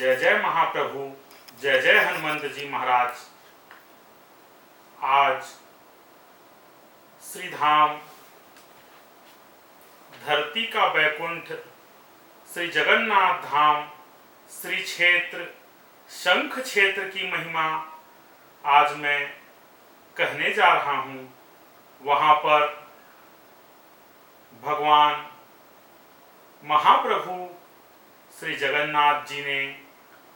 जय जय महाप्रभु, जय जय हनुमंत जी महाराज। आज श्री धाम धरती का बैकुंठ श्री जगन्नाथ धाम श्री क्षेत्र शंख क्षेत्र की महिमा आज मैं कहने जा रहा हूँ। वहाँ पर भगवान महाप्रभु श्री जगन्नाथ जी ने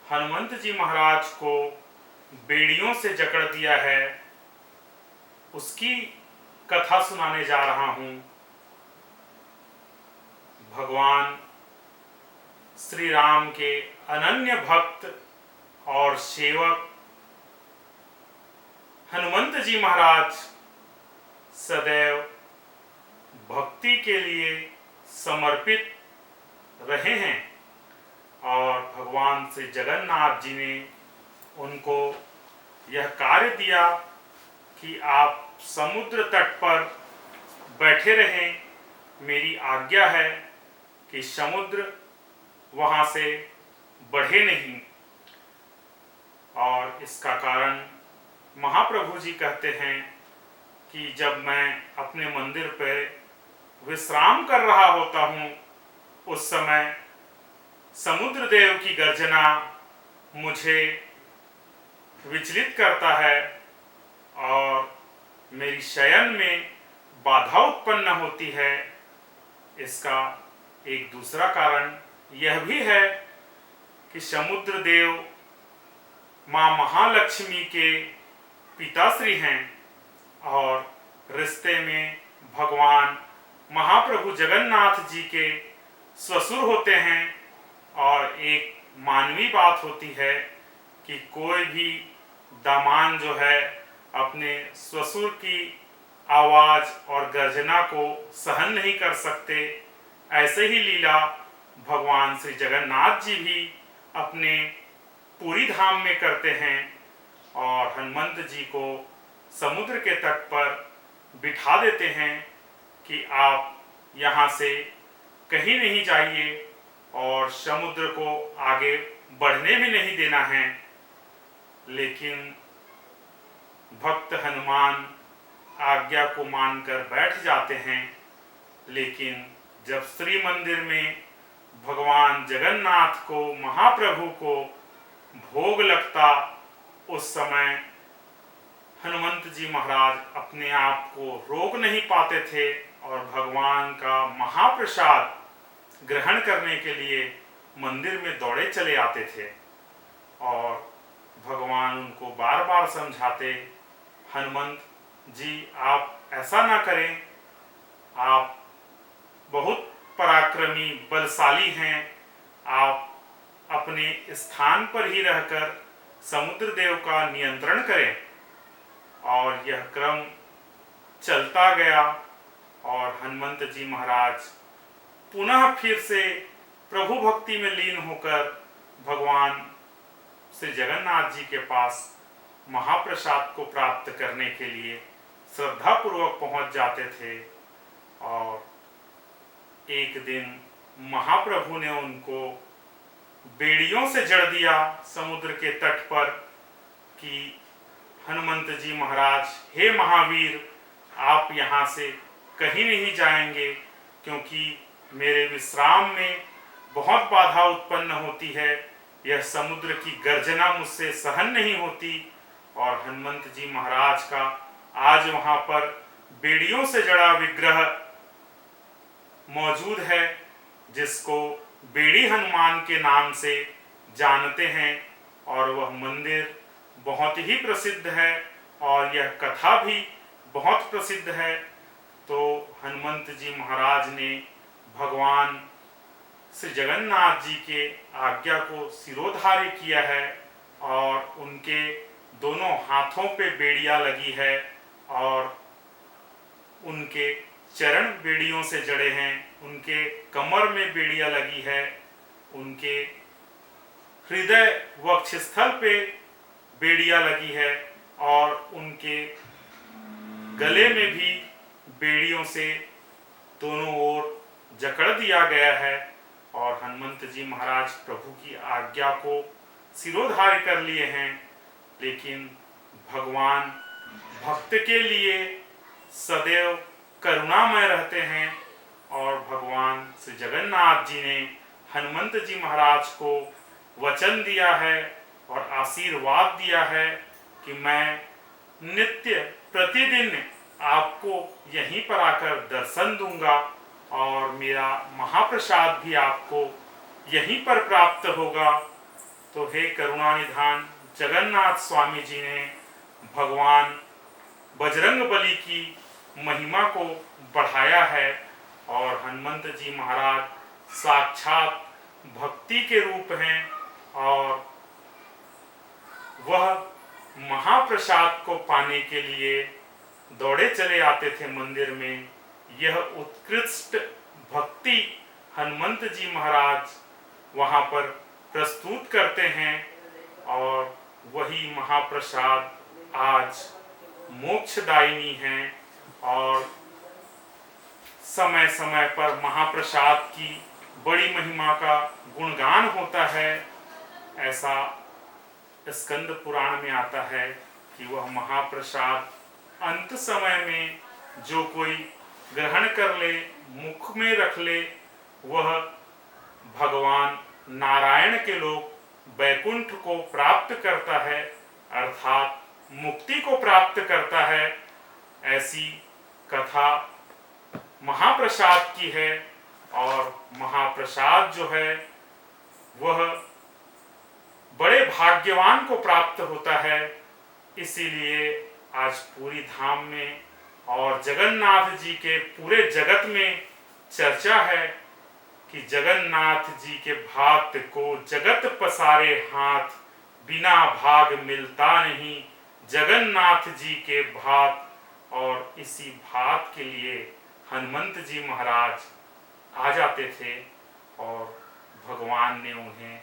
हनुमंत जी महाराज को बेड़ियों से जकड़ दिया है, उसकी कथा सुनाने जा रहा हूँ। भगवान श्री राम के अनन्य भक्त और सेवक हनुमंत जी महाराज सदैव भक्ति के लिए समर्पित रहे हैं और भगवान श्री जगन्नाथ जी ने उनको यह कार्य दिया कि आप समुद्र तट पर बैठे रहें। मेरी आज्ञा है कि समुद्र वहाँ से बढ़े नहीं। और इसका कारण महाप्रभु जी कहते हैं कि जब मैं अपने मंदिर पर विश्राम कर रहा होता हूँ, उस समय समुद्र देव की गर्जना मुझे विचलित करता है और मेरी शयन में बाधा उत्पन्न होती है। इसका एक दूसरा कारण यह भी है कि समुद्र देव माँ महालक्ष्मी के पिताश्री हैं और रिश्ते में भगवान महाप्रभु जगन्नाथ जी के ससुर होते हैं। और एक मानवीय बात होती है कि कोई भी दामाद जो है अपने ससुर की आवाज़ और गर्जना को सहन नहीं कर सकते। ऐसे ही लीला भगवान श्री जगन्नाथ जी भी अपने पुरी धाम में करते हैं और हनुमंत जी को समुद्र के तट पर बिठा देते हैं कि आप यहाँ से कहीं नहीं जाइए और समुद्र को आगे बढ़ने भी नहीं देना है। लेकिन भक्त हनुमान आज्ञा को मानकर बैठ जाते हैं। लेकिन जब श्री मंदिर में भगवान जगन्नाथ को महाप्रभु को भोग लगता, उस समय हनुमंत जी महाराज अपने आप को रोक नहीं पाते थे और भगवान का महाप्रसाद ग्रहण करने के लिए मंदिर में दौड़े चले आते थे। और भगवान उनको बार बार समझाते, हनुमंत जी आप ऐसा ना करें, आप बहुत पराक्रमी बलशाली हैं, आप अपने स्थान पर ही रहकर समुद्र देव का नियंत्रण करें। और यह क्रम चलता गया और हनुमंत जी महाराज पुनः फिर से प्रभु भक्ति में लीन होकर भगवान श्री जगन्नाथ जी के पास महाप्रसाद को प्राप्त करने के लिए श्रद्धापूर्वक पहुंच जाते थे। और एक दिन महाप्रभु ने उनको बेड़ियों से जड़ दिया समुद्र के तट पर कि हनुमंत जी महाराज, हे महावीर, आप यहाँ से कहीं नहीं जाएंगे क्योंकि मेरे विश्राम में बहुत बाधा उत्पन्न होती है। यह समुद्र की गर्जना मुझसे सहन नहीं होती। और हनुमंत जी महाराज का आज वहाँ पर बेड़ियों से जड़ा विग्रह मौजूद है, जिसको बेड़ी हनुमान के नाम से जानते हैं। और वह मंदिर बहुत ही प्रसिद्ध है और यह कथा भी बहुत प्रसिद्ध है। तो हनुमंत जी महाराज ने भगवान श्री जगन्नाथ जी के आज्ञा को सिरोधार्य किया है और उनके दोनों हाथों पे बेड़ियां लगी है और उनके चरण बेड़ियों से जड़े हैं, उनके कमर में बेड़ियां लगी है, उनके हृदय वक्षस्थल पे बेड़ियां लगी है और उनके गले में भी बेड़ियों से दोनों ओर जकड़ दिया गया है। और हनुमंत जी महाराज प्रभु की आज्ञा को सिरोधार्य कर लिए हैं, लेकिन भगवान भक्त के लिए सदैव करुणामय रहते हैं। और भगवान श्री जगन्नाथ जी ने हनुमंत जी महाराज को वचन दिया है और आशीर्वाद दिया है कि मैं नित्य प्रतिदिन आपको यहीं पर आकर दर्शन दूंगा और मेरा महाप्रसाद भी आपको यहीं पर प्राप्त होगा। तो हे करुणानिधान जगन्नाथ स्वामी जी ने भगवान बजरंगबली की महिमा को बढ़ाया है और हनुमंत जी महाराज साक्षात भक्ति के रूप हैं और वह महाप्रसाद को पाने के लिए दौड़े चले आते थे मंदिर में। यह उत्कृष्ट भक्ति हनुमंत जी महाराज वहाँ पर प्रस्तुत करते हैं और वही महाप्रसाद आज मोक्षदायिनी है। और समय समय पर महाप्रसाद की बड़ी महिमा का गुणगान होता है। ऐसा स्कंद पुराण में आता है कि वह महाप्रसाद अंत समय में जो कोई ग्रहण कर ले, मुख में रख ले, वह भगवान नारायण के लोक वैकुंठ को प्राप्त करता है, अर्थात मुक्ति को प्राप्त करता है। ऐसी कथा महाप्रसाद की है और महाप्रसाद जो है वह बड़े भाग्यवान को प्राप्त होता है। इसीलिए आज पूरी धाम में और जगन्नाथ जी के पूरे जगत में चर्चा है कि जगन्नाथ जी के भात को जगत पसारे हाथ, बिना भाग मिलता नहीं जगन्नाथ जी के भात। और इसी भात के लिए हनुमंत जी महाराज आ जाते थे और भगवान ने उन्हें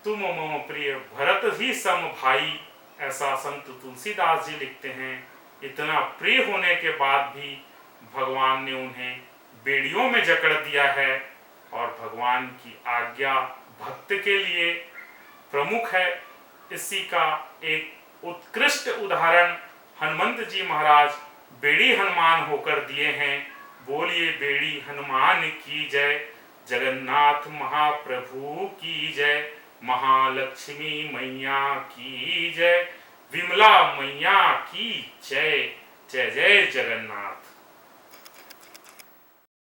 तुम मम प्रिय भरत ही सम भाई, ऐसा संत तुलसीदास जी लिखते हैं। इतना प्रिय होने के बाद भी भगवान ने उन्हें बेड़ियों में जकड़ दिया है और भगवान की आज्ञा भक्त के लिए प्रमुख है। इसी का एक उत्कृष्ट उदाहरण हनुमंत जी महाराज बेड़ी हनुमान होकर दिए हैं। बोलिए बेड़ी हनुमान की जय, जगन्नाथ महाप्रभु की जय, महालक्ष्मी मैया की जय, विमला मैया की जय। जय जय जगन्नाथ।